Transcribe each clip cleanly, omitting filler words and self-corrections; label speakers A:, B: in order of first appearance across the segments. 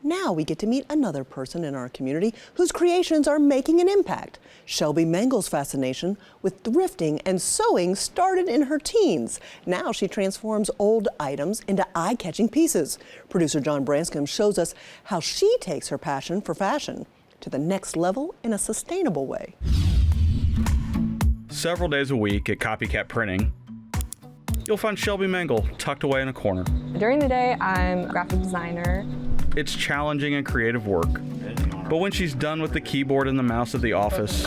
A: Now we get to meet another person in our community whose creations are making an impact. Shelby Mengel's fascination with thrifting and sewing started in her teens. Now she transforms old items into eye-catching pieces. Producer John Branscombe shows us how she takes her passion for fashion to the next level in a sustainable way.
B: Several days a week at Copycat Printing, you'll find Shelby Mengel tucked away in a corner.
C: During the day, I'm a graphic designer.
B: It's challenging and creative work, but when she's done with the keyboard and the mouse at the office,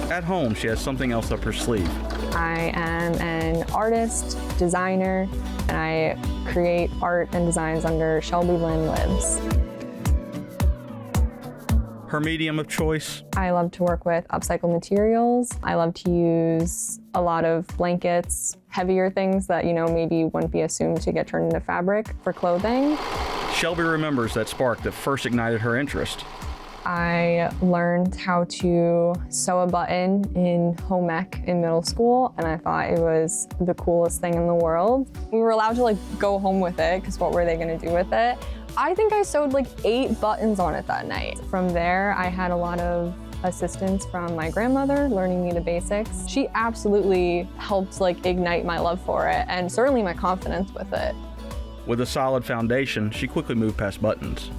B: at home she has something else up her sleeve.
C: I am an artist, designer, and I create art and designs under Shelby Lynn Lives.
B: Her medium of choice?
C: I love to work with upcycled materials. I love to use a lot of blankets, heavier things that, maybe wouldn't be assumed to get turned into fabric for clothing.
B: Shelby remembers that spark that first ignited her interest.
C: I learned how to sew a button in home ec in middle school, and I thought it was the coolest thing in the world. We were allowed to go home with it, because what were they gonna do with it? I think I sewed 8 buttons on it that night. From there, I had a lot of assistance from my grandmother, learning me the basics. She absolutely helped ignite my love for it, and certainly my confidence with it.
B: With a solid foundation, she quickly moved past buttons.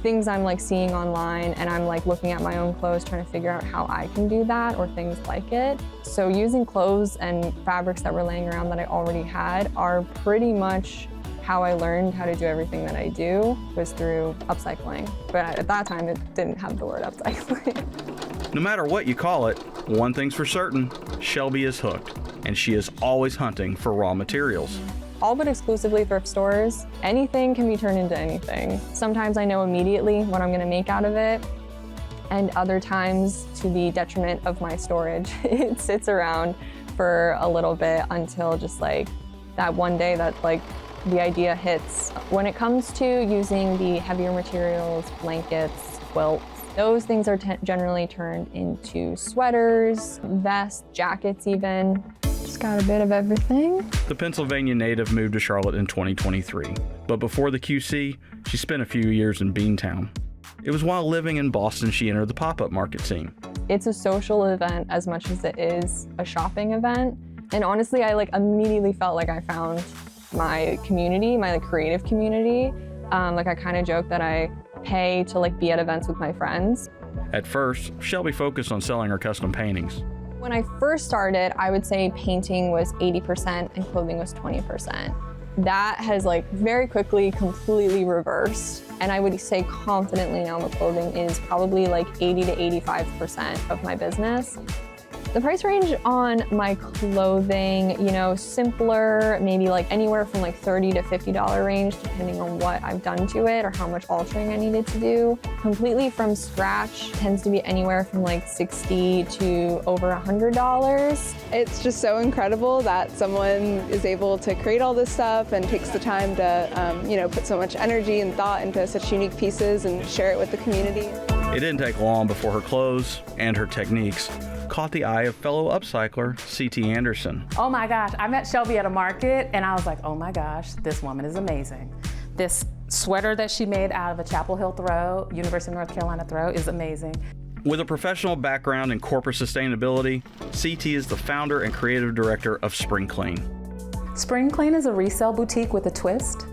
C: Things I'm seeing online, and I'm looking at my own clothes, trying to figure out how I can do that or things like it. So using clothes and fabrics that were laying around that I already had are pretty much how I learned how to do everything that I do, was through upcycling. But at that time, it didn't have the word upcycling.
B: No matter what you call it, one thing's for certain, Shelby is hooked, and she is always hunting for raw materials.
C: All but exclusively thrift stores. Anything can be turned into anything. Sometimes I know immediately what I'm gonna make out of it, and other times, to the detriment of my storage, it sits around for a little bit until just that one day that the idea hits. When it comes to using the heavier materials, blankets, quilts, those things are generally turned into sweaters, vests, jackets even. Just got a bit of everything.
B: The Pennsylvania native moved to Charlotte in 2023, but before the QC, she spent a few years in Beantown. It was while living in Boston she entered the pop-up market scene.
C: It's a social event as much as it is a shopping event. And honestly, I immediately felt like I found my community, my creative community. I kind of joke that I pay to be at events with my friends.
B: At first, Shelby focused on selling her custom paintings.
C: When I first started, I would say painting was 80% and clothing was 20%. That has very quickly completely reversed. And I would say confidently now the clothing is probably 80 to 85% of my business. The price range on my clothing, simpler, maybe anywhere from $30 to $50 range, depending on what I've done to it or how much altering I needed to do. Completely from scratch tends to be anywhere from $60 to over $100.
D: It's just so incredible that someone is able to create all this stuff and takes the time to, put so much energy and thought into such unique pieces and share it with the community.
B: It didn't take long before her clothes and her techniques caught the eye of fellow upcycler C.T. Anderson.
E: Oh my gosh, I met Shelby at a market and I was like, oh my gosh, this woman is amazing. This sweater that she made out of a Chapel Hill throw, University of North Carolina throw, is amazing.
B: With a professional background in corporate sustainability, C.T. is the founder and creative director of Spring Clean.
E: Spring Clean is a resale boutique with a twist.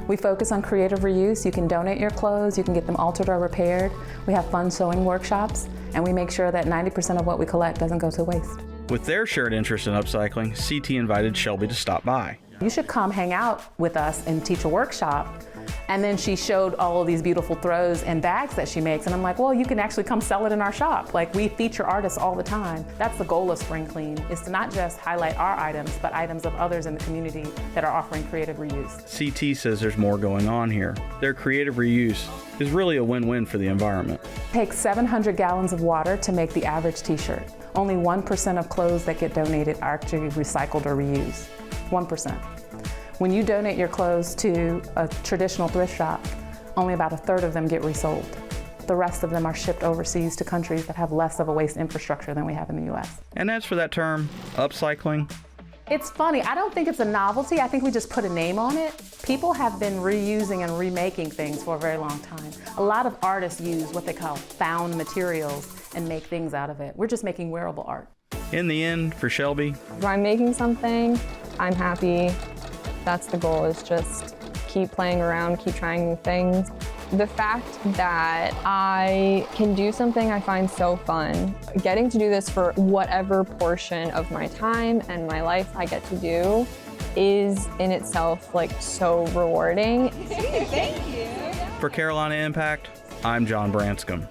E: We focus on creative reuse. You can donate your clothes, you can get them altered or repaired. We have fun sewing workshops, and we make sure that 90% of what we collect doesn't go to waste.
B: With their shared interest in upcycling, CT invited Shelby to stop by.
E: You should come hang out with us and teach a workshop. And then she showed all of these beautiful throws and bags that she makes. And I'm like, well, you can actually come sell it in our shop. We feature artists all the time. That's the goal of Spring Clean, is to not just highlight our items, but items of others in the community that are offering creative reuse.
B: CT says there's more going on here. Their creative reuse is really a win-win for the environment.
E: It takes 700 gallons of water to make the average t-shirt. Only 1% of clothes that get donated are actually recycled or reused. 1%. When you donate your clothes to a traditional thrift shop, only about a third of them get resold. The rest of them are shipped overseas to countries that have less of a waste infrastructure than we have in the US.
B: And as for that term, upcycling,
E: It's funny, I don't think it's a novelty, I think we just put a name on it. People have been reusing and remaking things for a very long time. A lot of artists use what they call found materials and make things out of it. We're just making wearable art.
B: In the end, for Shelby,
C: If I'm making something, I'm happy. That's the goal, is just keep playing around, keep trying new things. The fact that I can do something I find so fun, getting to do this for whatever portion of my time and my life I get to do is in itself like so rewarding.
B: for Carolina Impact, I'm John Branscombe.